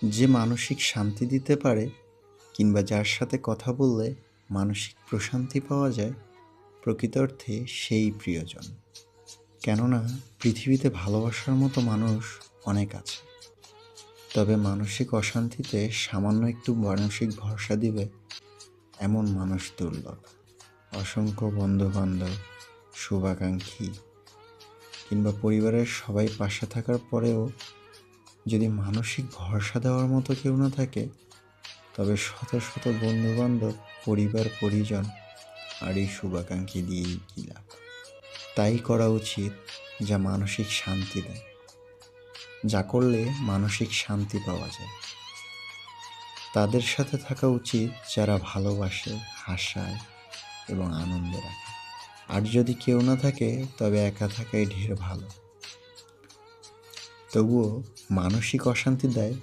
যে মানসিক শান্তি দিতে পারে কিংবা যার সাথে কথা বললে মানসিক প্রশান্তি পাওয়া যায়, প্রকৃত অর্থে সেই প্রিয়জন। কেননা পৃথিবীতে ভালোবাসার মতো মানুষ অনেক আছে, তবে মানসিক অশান্তিতে সামান্য একটু মানসিক ভরসা দিবে এমন মানুষ দুর্লভ। অসংখ্য বন্ধুবান্ধব, শুভাকাঙ্ক্ষী কিংবা পরিবারের সবাই পাশে থাকার পরেও যদি মানসিক ভরসা দেওয়ার মতো কেউ না থাকে, তবে শত শত বন্ধুবান্ধব, পরিবার পরিজন আর এই শুভাকাঙ্ক্ষী দিয়েই কী লাভ। তাই করা উচিত যা মানসিক শান্তি দেয়, যা করলে মানসিক শান্তি পাওয়া যায়। তাদের সাথে থাকা উচিত যারা ভালোবাসে, হাসায় এবং আনন্দে রাখে। আর যদি কেউ না থাকে, তবে একা থাকাই ঢের ভালো। তবুও মানসিক অশান্তি দেয়